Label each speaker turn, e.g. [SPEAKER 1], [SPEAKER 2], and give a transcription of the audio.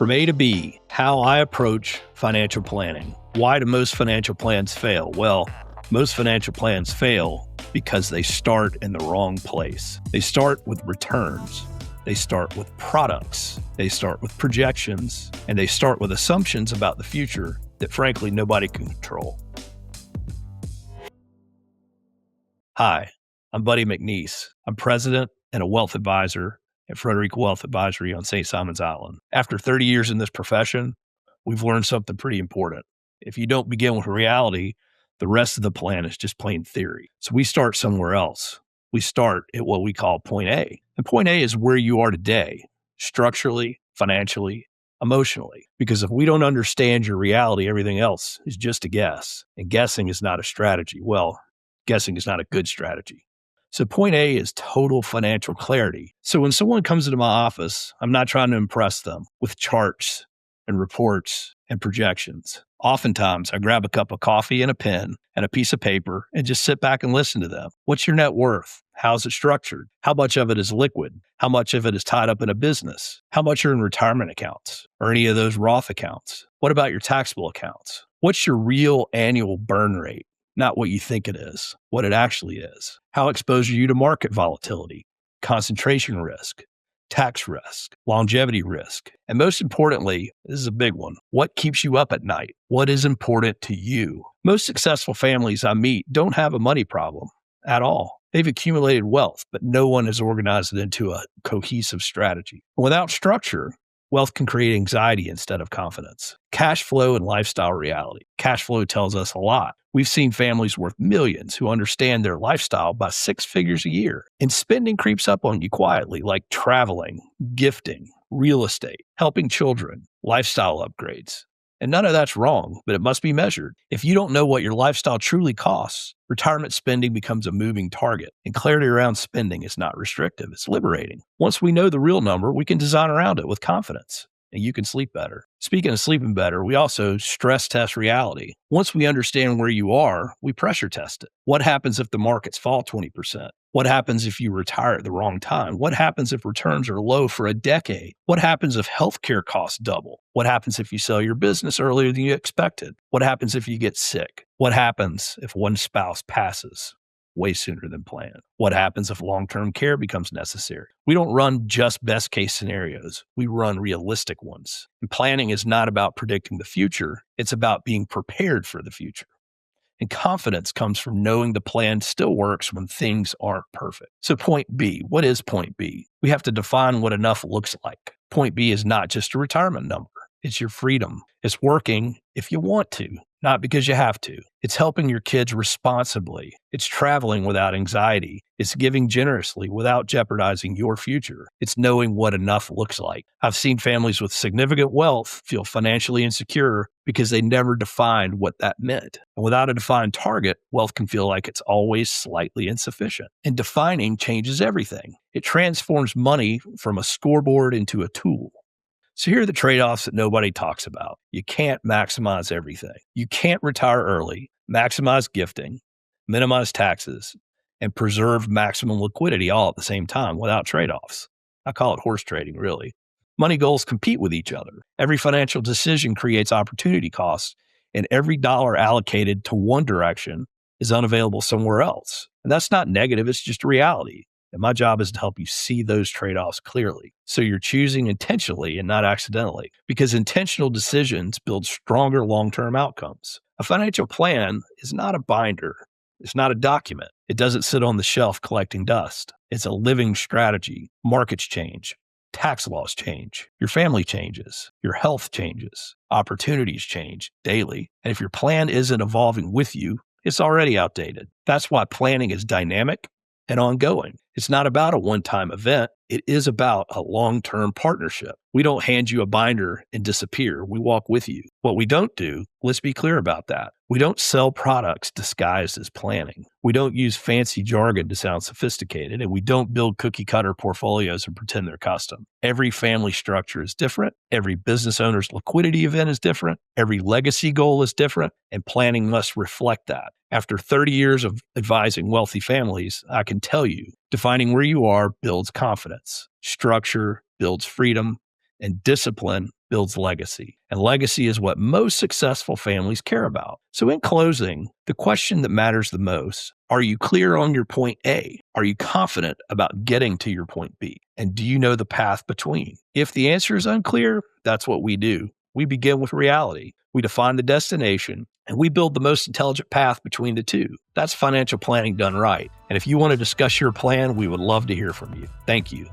[SPEAKER 1] From A to B, how I approach financial planning. Why do most financial plans fail? Well, most financial plans fail because they start in the wrong place. They start with returns. They start with products. They start with projections. And they start with assumptions about the future that frankly nobody can control. Hi, I'm Buddy McNeese. I'm president and a wealth advisor at Frederica Wealth Advisory on St. Simon's Island. After 30 years in this profession, we've learned something pretty important. If you don't begin with reality, the rest of the plan is just plain theory. So we start somewhere else. We start at what we call point A. And point A is where you are today, structurally, financially, emotionally. Because if we don't understand your reality, everything else is just a guess. And guessing is not a strategy. Well, guessing is not a good strategy. So point A is total financial clarity. So when someone comes into my office, I'm not trying to impress them with charts and reports and projections. Oftentimes, I grab a cup of coffee and a pen and a piece of paper and just sit back and listen to them. What's your net worth? How's it structured? How much of it is liquid? How much of it is tied up in a business? How much are in retirement accounts or any of those Roth accounts? What about your taxable accounts? What's your real annual burn rate? Not what you think it is, what it actually is. How exposed are you to market volatility, concentration risk, tax risk, longevity risk? And most importantly, this is a big one, what keeps you up at night? What is important to you? Most successful families I meet don't have a money problem at all. They've accumulated wealth, but no one has organized it into a cohesive strategy. Without structure, wealth can create anxiety instead of confidence. Cash flow and lifestyle reality. Cash flow tells us a lot. We've seen families worth millions who understand their lifestyle by 6 figures a year. And spending creeps up on you quietly, like traveling, gifting, real estate, helping children, lifestyle upgrades. And none of that's wrong, but it must be measured. If you don't know what your lifestyle truly costs, retirement spending becomes a moving target. And clarity around spending is not restrictive, it's liberating. Once we know the real number, we can design around it with confidence. And you can sleep better. Speaking of sleeping better, we also stress test reality. Once we understand where you are, we pressure test it. What happens if the markets fall 20%? What happens if you retire at the wrong time? What happens if returns are low for a decade? What happens if healthcare costs double? What happens if you sell your business earlier than you expected? What happens if you get sick? What happens if one spouse passes way sooner than planned? What happens if long-term care becomes necessary? We don't run just best case scenarios. We run realistic ones. And planning is not about predicting the future. It's about being prepared for the future. And confidence comes from knowing the plan still works when things aren't perfect. So point B, what is point B? We have to define what enough looks like. Point B is not just a retirement number. It's your freedom. It's working if you want to, not because you have to. It's helping your kids responsibly. It's traveling without anxiety. It's giving generously without jeopardizing your future. It's knowing what enough looks like. I've seen families with significant wealth feel financially insecure because they never defined what that meant. And without a defined target, wealth can feel like it's always slightly insufficient. And defining changes everything. It transforms money from a scoreboard into a tool. So here are the trade-offs that nobody talks about. You can't maximize everything. You can't retire early, maximize gifting, minimize taxes, and preserve maximum liquidity all at the same time without trade-offs. I call it horse trading, really. Money goals compete with each other. Every financial decision creates opportunity costs, and every dollar allocated to one direction is unavailable somewhere else. And that's not negative, it's just a reality. And my job is to help you see those trade-offs clearly. So you're choosing intentionally and not accidentally, because intentional decisions build stronger long-term outcomes. A financial plan is not a binder. It's not a document. It doesn't sit on the shelf collecting dust. It's a living strategy. Markets change. Tax laws change. Your family changes. Your health changes. Opportunities change daily. And if your plan isn't evolving with you, it's already outdated. That's why planning is dynamic and ongoing. It's not about a one-time event. It is about a long-term partnership. We don't hand you a binder and disappear. We walk with you. What we don't do, let's be clear about that. We don't sell products disguised as planning. We don't use fancy jargon to sound sophisticated, and we don't build cookie-cutter portfolios and pretend they're custom. Every family structure is different. Every business owner's liquidity event is different. Every legacy goal is different, and planning must reflect that. After 30 years of advising wealthy families, I can tell you, defining where you are builds confidence. Structure builds freedom, and discipline builds legacy. And legacy is what most successful families care about. So in closing, the question that matters the most, are you clear on your point A? Are you confident about getting to your point B? And do you know the path between? If the answer is unclear, that's what we do. We begin with reality. We define the destination, and we build the most intelligent path between the two. That's financial planning done right. And if you want to discuss your plan, we would love to hear from you. Thank you.